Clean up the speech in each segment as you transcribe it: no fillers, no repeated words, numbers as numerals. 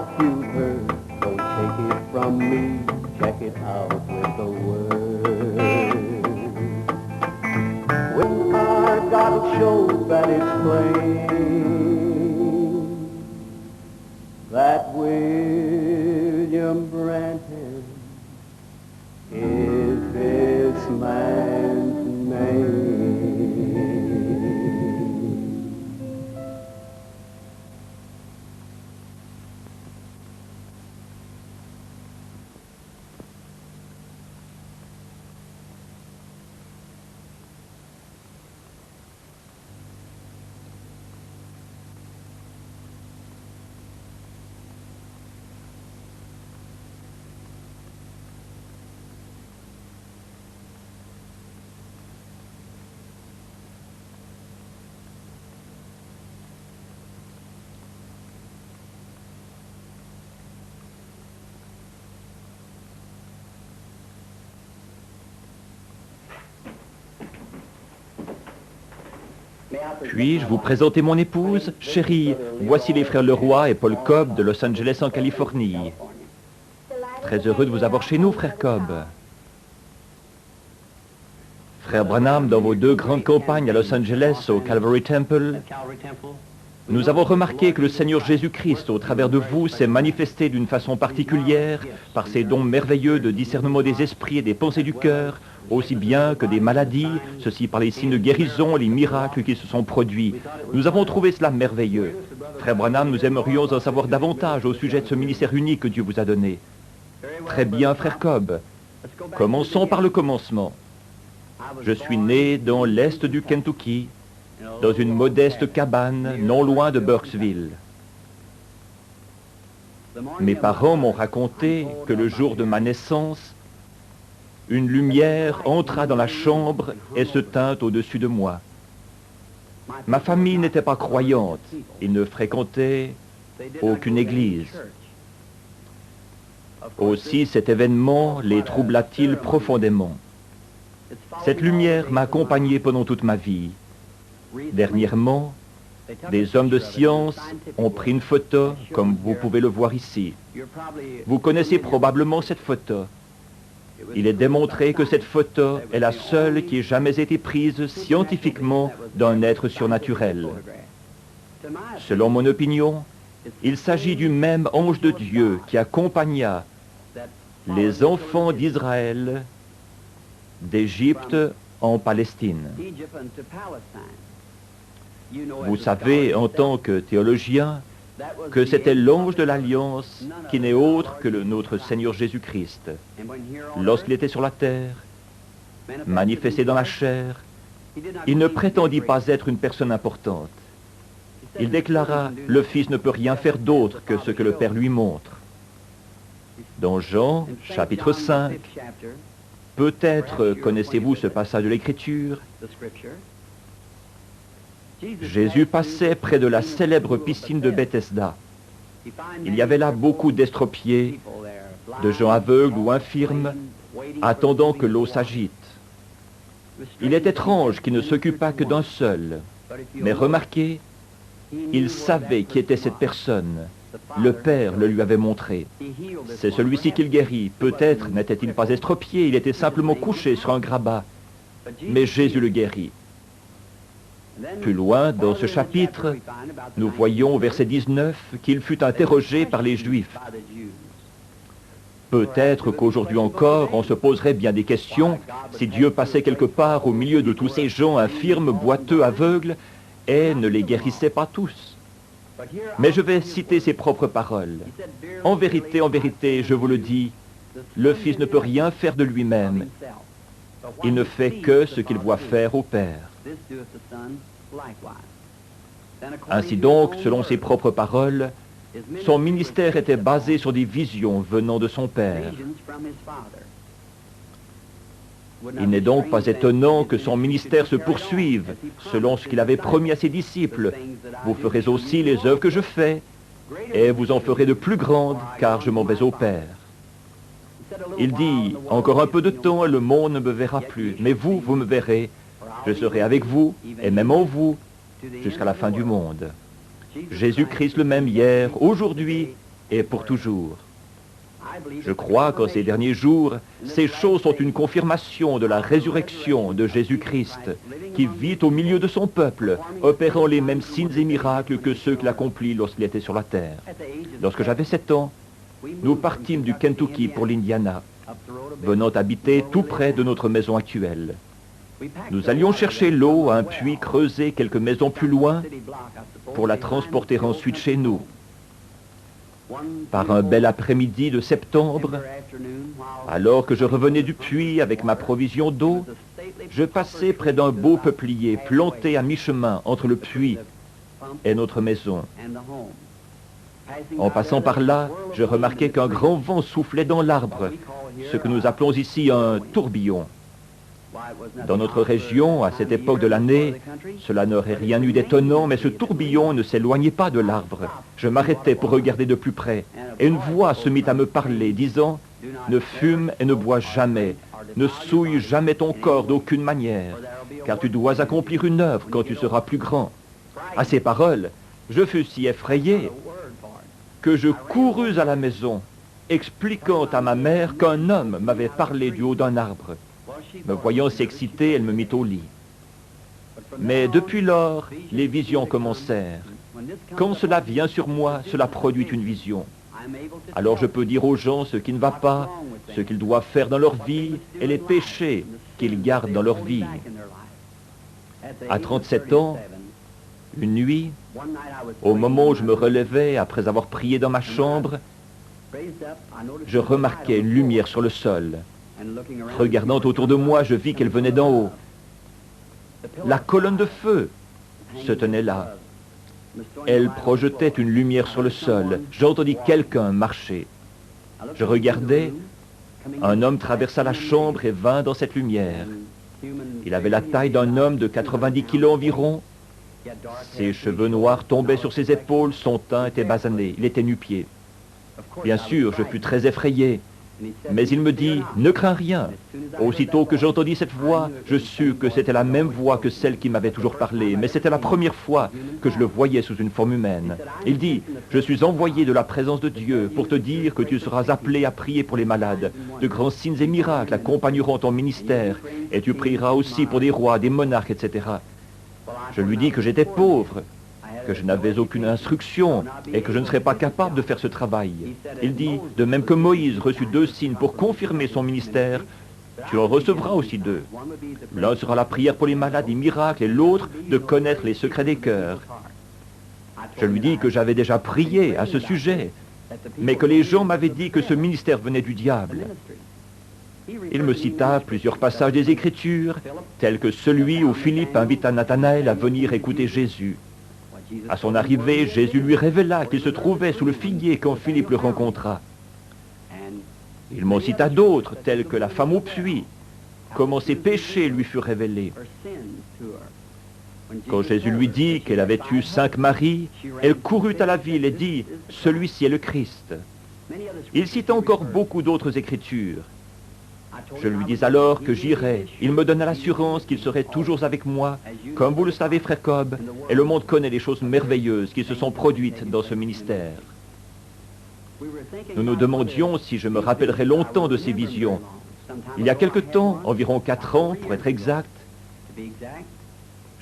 what you heard. Don't take it from me, check it out with the word. When our God will show that it's plain that William Branham is this man's name. Puis-je vous présenter mon épouse? Chérie, voici les frères Leroy et Paul Cobb de Los Angeles en Californie. Très heureux de vous avoir chez nous, frère Cobb. Frère Branham, dans vos 2 grandes campagnes à Los Angeles, au Calvary Temple, nous avons remarqué que le Seigneur Jésus-Christ, au travers de vous, s'est manifesté d'une façon particulière par ses dons merveilleux de discernement des esprits et des pensées du cœur, aussi bien que des maladies, ceci par les signes de guérison et les miracles qui se sont produits. Nous avons trouvé cela merveilleux. Frère Branham, nous aimerions en savoir davantage au sujet de ce ministère unique que Dieu vous a donné. Très bien, frère Cobb. Commençons par le commencement. Je suis né dans l'est du Kentucky, dans une modeste cabane non loin de Burkesville. Mes parents m'ont raconté que le jour de ma naissance, une lumière entra dans la chambre et se tint au-dessus de moi. Ma famille n'était pas croyante, ils ne fréquentaient aucune église. Aussi cet événement les troubla-t-il profondément. Cette lumière m'a accompagné pendant toute ma vie. Dernièrement, des hommes de science ont pris une photo, comme vous pouvez le voir ici. Vous connaissez probablement cette photo. Il est démontré que cette photo est la seule qui ait jamais été prise scientifiquement d'un être surnaturel. Selon mon opinion, il s'agit du même ange de Dieu qui accompagna les enfants d'Israël d'Égypte en Palestine. Vous savez, en tant que théologien, que c'était l'ange de l'Alliance qui n'est autre que notre Seigneur Jésus-Christ. Lorsqu'il était sur la terre, manifesté dans la chair, il ne prétendit pas être une personne importante. Il déclara, « Le Fils ne peut rien faire d'autre que ce que le Père lui montre. » Dans Jean, chapitre 5, peut-être connaissez-vous ce passage de l'Écriture, Jésus passait près de la célèbre piscine de Bethesda. Il y avait là beaucoup d'estropiés, de gens aveugles ou infirmes, attendant que l'eau s'agite. Il est étrange qu'il ne s'occupât que d'un seul, mais remarquez, il savait qui était cette personne. Le Père le lui avait montré. C'est celui-ci qu'il guérit. Peut-être n'était-il pas estropié, il était simplement couché sur un grabat. Mais Jésus le guérit. Plus loin, dans ce chapitre, nous voyons au verset 19 qu'il fut interrogé par les Juifs. Peut-être qu'aujourd'hui encore, on se poserait bien des questions si Dieu passait quelque part au milieu de tous ces gens infirmes, boiteux, aveugles, et ne les guérissait pas tous. Mais je vais citer ses propres paroles. En vérité, je vous le dis, le Fils ne peut rien faire de lui-même. Il ne fait que ce qu'il voit faire au Père. Ainsi donc, selon ses propres paroles, son ministère était basé sur des visions venant de son Père. Il n'est donc pas étonnant que son ministère se poursuive, selon ce qu'il avait promis à ses disciples. Vous ferez aussi les œuvres que je fais, et vous en ferez de plus grandes, car je m'en vais au Père. Il dit, encore un peu de temps, et le monde ne me verra plus, mais vous, vous me verrez. Je serai avec vous, et même en vous, jusqu'à la fin du monde. Jésus-Christ le même hier, aujourd'hui et pour toujours. Je crois qu'en ces derniers jours, ces choses sont une confirmation de la résurrection de Jésus-Christ, qui vit au milieu de son peuple, opérant les mêmes signes et miracles que ceux qu'il accomplit lorsqu'il était sur la terre. Lorsque j'avais 7 ans, nous partîmes du Kentucky pour l'Indiana, venant habiter tout près de notre maison actuelle. Nous allions chercher l'eau à un puits creusé quelques maisons plus loin pour la transporter ensuite chez nous. Par un bel après-midi de septembre, alors que je revenais du puits avec ma provision d'eau, je passais près d'un beau peuplier planté à mi-chemin entre le puits et notre maison. En passant par là, je remarquai qu'un grand vent soufflait dans l'arbre, ce que nous appelons ici un tourbillon. Dans notre région, à cette époque de l'année, cela n'aurait rien eu d'étonnant, mais ce tourbillon ne s'éloignait pas de l'arbre. Je m'arrêtai pour regarder de plus près, et une voix se mit à me parler, disant « Ne fume et ne bois jamais, ne souille jamais ton corps d'aucune manière, car tu dois accomplir une œuvre quand tu seras plus grand. » À ces paroles, je fus si effrayé que je courus à la maison, expliquant à ma mère qu'un homme m'avait parlé du haut d'un arbre. Me voyant s'exciter, elle me mit au lit. Mais depuis lors, les visions commencèrent. Quand cela vient sur moi, cela produit une vision. Alors je peux dire aux gens ce qui ne va pas, ce qu'ils doivent faire dans leur vie et les péchés qu'ils gardent dans leur vie. À 37 ans, une nuit, au moment où je me relevais après avoir prié dans ma chambre, je remarquai une lumière sur le sol. Regardant autour de moi, je vis qu'elle venait d'en haut. La colonne de feu se tenait là. Elle projetait une lumière sur le sol. J'entendis quelqu'un marcher. Je regardais. Un homme traversa la chambre et vint dans cette lumière. Il avait la taille d'un homme de 90 kilos environ. Ses cheveux noirs tombaient sur ses épaules, son teint était basané, il était nu-pied. Bien sûr, je fus très effrayé. Mais il me dit, ne crains rien. Aussitôt que j'entendis cette voix, je sus que c'était la même voix que celle qui m'avait toujours parlé, mais c'était la première fois que je le voyais sous une forme humaine. Il dit, je suis envoyé de la présence de Dieu pour te dire que tu seras appelé à prier pour les malades. De grands signes et miracles accompagneront ton ministère, et tu prieras aussi pour des rois, des monarques, etc. Je lui dis que j'étais pauvre, que je n'avais aucune instruction et que je ne serais pas capable de faire ce travail. Il dit, de même que Moïse reçut 2 signes pour confirmer son ministère, tu en recevras aussi 2. L'un sera la prière pour les malades et miracles et l'autre de connaître les secrets des cœurs. Je lui dis que j'avais déjà prié à ce sujet, mais que les gens m'avaient dit que ce ministère venait du diable. Il me cita plusieurs passages des Écritures, tels que celui où Philippe invita Nathanaël à venir écouter Jésus. À son arrivée, Jésus lui révéla qu'il se trouvait sous le figuier quand Philippe le rencontra. Il m'en cita d'autres, tels que la femme au puits, comment ses péchés lui furent révélés. Quand Jésus lui dit qu'elle avait eu 5 maris, elle courut à la ville et dit, « Celui-ci est le Christ ». Il cita encore beaucoup d'autres Écritures. Je lui dis alors que j'irais. Il me donna l'assurance qu'il serait toujours avec moi. Comme vous le savez, frère Cobb, et le monde connaît les choses merveilleuses qui se sont produites dans ce ministère. Nous nous demandions si je me rappellerais longtemps de ces visions. Il y a quelque temps, environ 4 ans pour être exact,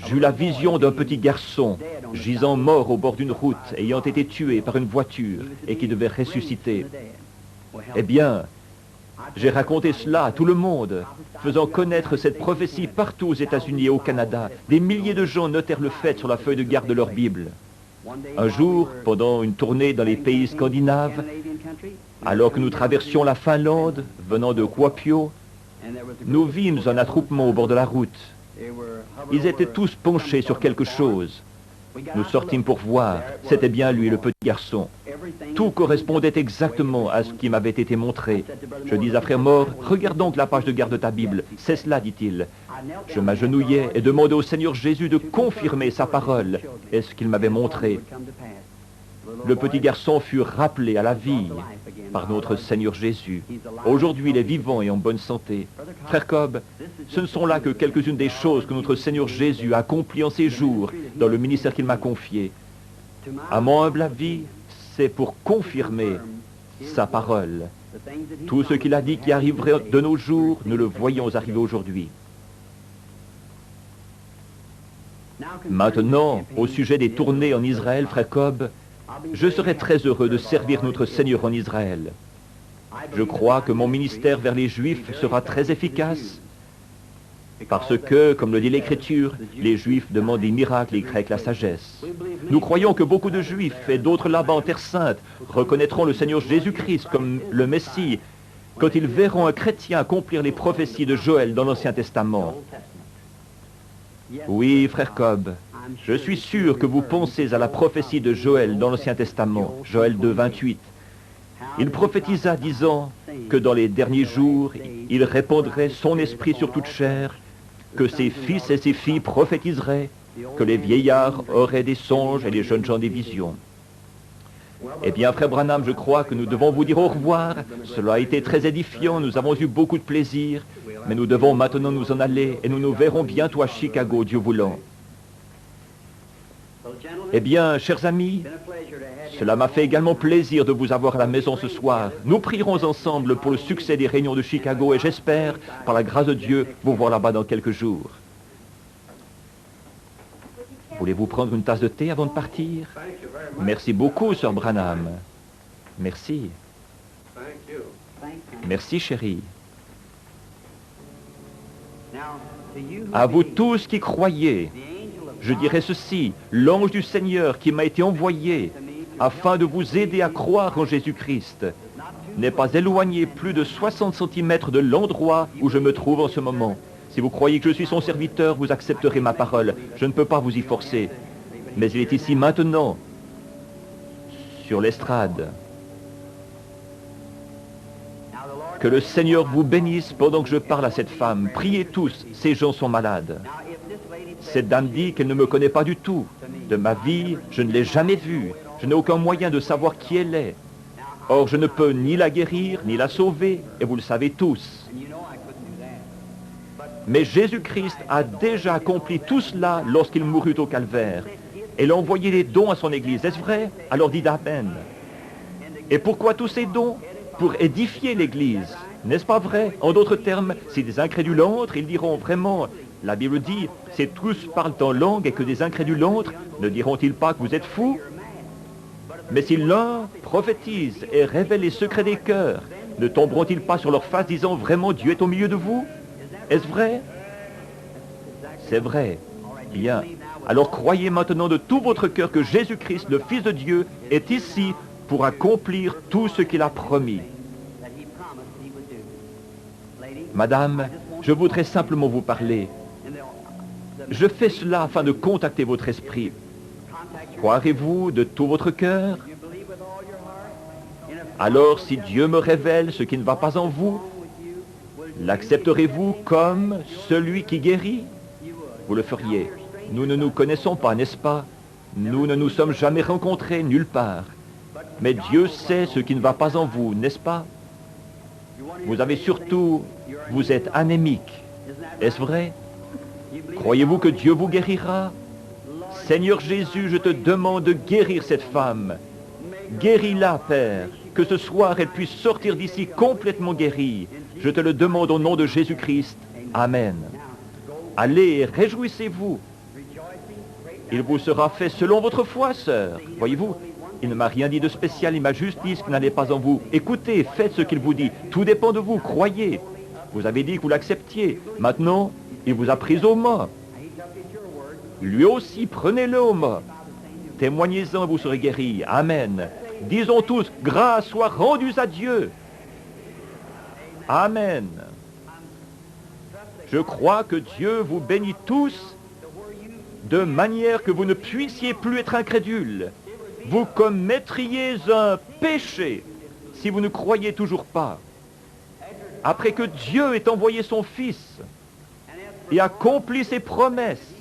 j'eus la vision d'un petit garçon gisant mort au bord d'une route, ayant été tué par une voiture et qui devait ressusciter. Eh bien, j'ai raconté cela à tout le monde, faisant connaître cette prophétie partout aux États-Unis et au Canada. Des milliers de gens notèrent le fait sur la feuille de garde de leur Bible. Un jour, pendant une tournée dans les pays scandinaves, alors que nous traversions la Finlande, venant de Kuopio, nous vîmes un attroupement au bord de la route. Ils étaient tous penchés sur quelque chose. Nous sortîmes pour voir. C'était bien lui, le petit garçon. Tout correspondait exactement à ce qui m'avait été montré. Je dis à frère Moore, regarde donc la page de garde de ta Bible. C'est cela, dit-il. Je m'agenouillai et demandai au Seigneur Jésus de confirmer sa parole et ce qu'il m'avait montré. Le petit garçon fut rappelé à la vie par notre Seigneur Jésus. Aujourd'hui, il est vivant et en bonne santé. Frère Cobb, ce ne sont là que quelques-unes des choses que notre Seigneur Jésus a accomplies en ces jours dans le ministère qu'il m'a confié. À mon humble avis, c'est pour confirmer sa parole. Tout ce qu'il a dit qui arriverait de nos jours, nous le voyons arriver aujourd'hui. Maintenant, au sujet des tournées en Israël, frère Cobb, je serai très heureux de servir notre Seigneur en Israël. Je crois que mon ministère vers les Juifs sera très efficace, parce que, comme le dit l'Écriture, les Juifs demandent des miracles, les Grecs la sagesse. Nous croyons que beaucoup de Juifs et d'autres là-bas en Terre Sainte reconnaîtront le Seigneur Jésus-Christ comme le Messie quand ils verront un chrétien accomplir les prophéties de Joël dans l'Ancien Testament. Oui, frère Cobb, je suis sûr que vous pensez à la prophétie de Joël dans l'Ancien Testament, Joël 2, 28. Il prophétisa disant que dans les derniers jours, il répandrait son esprit sur toute chair, que ses fils et ses filles prophétiseraient, que les vieillards auraient des songes et les jeunes gens des visions. Eh bien, frère Branham, je crois que nous devons vous dire au revoir. Cela a été très édifiant, nous avons eu beaucoup de plaisir, mais nous devons maintenant nous en aller et nous nous verrons bientôt à Chicago, Dieu voulant. Eh bien, chers amis, cela m'a fait également plaisir de vous avoir à la maison ce soir. Nous prierons ensemble pour le succès des réunions de Chicago et j'espère, par la grâce de Dieu, vous voir là-bas dans quelques jours. Voulez-vous prendre une tasse de thé avant de partir? Merci beaucoup, Sœur Branham. Merci. Merci, chérie. À vous tous qui croyez, je dirai ceci, l'ange du Seigneur qui m'a été envoyé afin de vous aider à croire en Jésus-Christ n'est pas éloigné plus de 60 cm de l'endroit où je me trouve en ce moment. Si vous croyez que je suis son serviteur, vous accepterez ma parole. Je ne peux pas vous y forcer. Mais il est ici maintenant, sur l'estrade. Que le Seigneur vous bénisse pendant que je parle à cette femme. Priez tous, ces gens sont malades. Cette dame dit qu'elle ne me connaît pas du tout. De ma vie, je ne l'ai jamais vue. Je n'ai aucun moyen de savoir qui elle est. Or, je ne peux ni la guérir, ni la sauver, et vous le savez tous. Mais Jésus-Christ a déjà accompli tout cela lorsqu'il mourut au calvaire. Et il a envoyé les dons à son Église. Est-ce vrai? Alors dites Amen. Et pourquoi tous ces dons? Pour édifier l'Église. N'est-ce pas vrai? En d'autres termes, si des incrédules entrent, ils diront vraiment, la Bible dit, si tous parlent en langue et que des incrédules entrent, ne diront-ils pas que vous êtes fous? Mais si l'un prophétise et révèle les secrets des cœurs, ne tomberont-ils pas sur leur face disant, vraiment Dieu est au milieu de vous? Est-ce vrai? C'est vrai. Bien. Alors croyez maintenant de tout votre cœur que Jésus-Christ, le Fils de Dieu, est ici pour accomplir tout ce qu'il a promis. Madame, je voudrais simplement vous parler. Je fais cela afin de contacter votre esprit. Croirez-vous de tout votre cœur? Alors, si Dieu me révèle ce qui ne va pas en vous, l'accepterez-vous comme celui qui guérit? Vous le feriez. Nous ne nous connaissons pas, n'est-ce pas? Nous ne nous sommes jamais rencontrés nulle part. Mais Dieu sait ce qui ne va pas en vous, n'est-ce pas? Vous êtes anémique. Est-ce vrai? Croyez-vous que Dieu vous guérira? Seigneur Jésus, je te demande de guérir cette femme. Guéris-la, Père, que ce soir elle puisse sortir d'ici complètement guérie. Je te le demande au nom de Jésus-Christ. Amen. Allez, réjouissez-vous. Il vous sera fait selon votre foi, sœur. Voyez-vous, il ne m'a rien dit de spécial, il m'a juste dit ce qui n'allait pas en vous. Écoutez, faites ce qu'il vous dit. Tout dépend de vous, croyez. Vous avez dit que vous l'acceptiez. Maintenant, il vous a pris au mot. Lui aussi, prenez-le au mot. Témoignez-en, vous serez guéris. Amen. Disons tous, grâce soit rendue à Dieu. Amen. Je crois que Dieu vous bénit tous de manière que vous ne puissiez plus être incrédules. Vous commettriez un péché si vous ne croyez toujours pas. Après que Dieu ait envoyé son Fils et accompli ses promesses,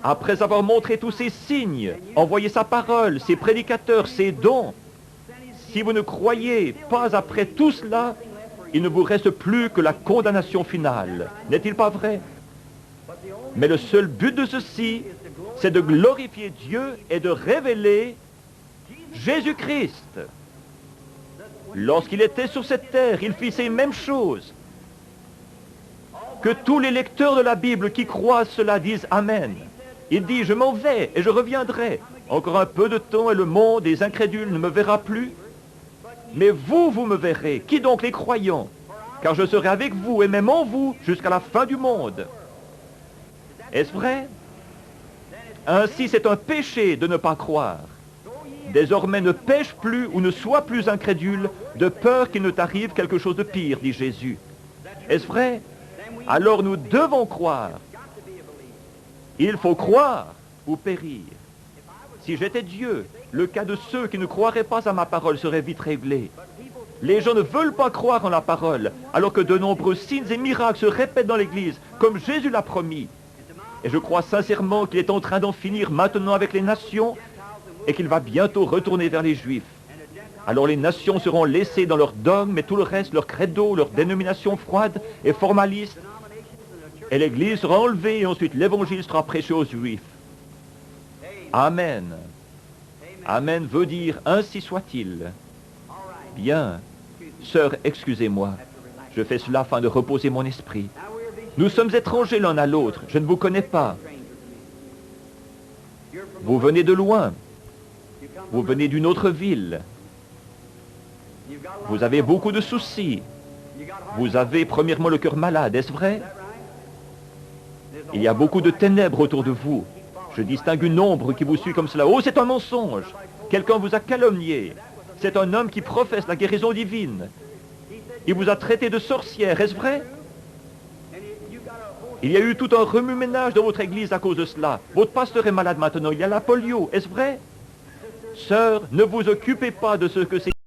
après avoir montré tous ses signes, envoyé sa parole, ses prédicateurs, ses dons, si vous ne croyez pas après tout cela, il ne vous reste plus que la condamnation finale. N'est-il pas vrai? Mais le seul but de ceci c'est de glorifier Dieu et de révéler Jésus-Christ. Lorsqu'il était sur cette terre, il fit ces mêmes choses. Que tous les lecteurs de la Bible qui croient cela disent Amen. Il dit, je m'en vais et je reviendrai. Encore un peu de temps et le monde des incrédules ne me verra plus. Mais vous, vous me verrez. Qui donc les croyants? Car je serai avec vous et même en vous jusqu'à la fin du monde. Est-ce vrai? Ainsi, c'est un péché de ne pas croire. Désormais, ne pêche plus ou ne sois plus incrédule, de peur qu'il ne t'arrive quelque chose de pire, dit Jésus. Est-ce vrai? Alors nous devons croire. Il faut croire ou périr. Si j'étais Dieu, le cas de ceux qui ne croiraient pas à ma parole serait vite réglé. Les gens ne veulent pas croire en la parole, alors que de nombreux signes et miracles se répètent dans l'Église, comme Jésus l'a promis. Et je crois sincèrement qu'il est en train d'en finir maintenant avec les nations et qu'il va bientôt retourner vers les Juifs. Alors les nations seront laissées dans leurs dogmes et tout le reste, leur credo, leur dénomination froide et formaliste. Et l'Église sera enlevée et ensuite l'Évangile sera prêché aux Juifs. Amen. Amen veut dire ainsi soit-il. Bien. Sœur, excusez-moi. Je fais cela afin de reposer mon esprit. Nous sommes étrangers l'un à l'autre. Je ne vous connais pas. Vous venez de loin. Vous venez d'une autre ville. Vous avez beaucoup de soucis. Vous avez premièrement le cœur malade, est-ce vrai? Il y a beaucoup de ténèbres autour de vous. Je distingue une ombre qui vous suit comme cela. Oh, c'est un mensonge. Quelqu'un vous a calomnié. C'est un homme qui professe la guérison divine. Il vous a traité de sorcière, est-ce vrai? Il y a eu tout un remue-ménage dans votre église à cause de cela. Votre pasteur est malade maintenant. Il y a la polio, est-ce vrai? Sœur, ne vous occupez pas de ce que ces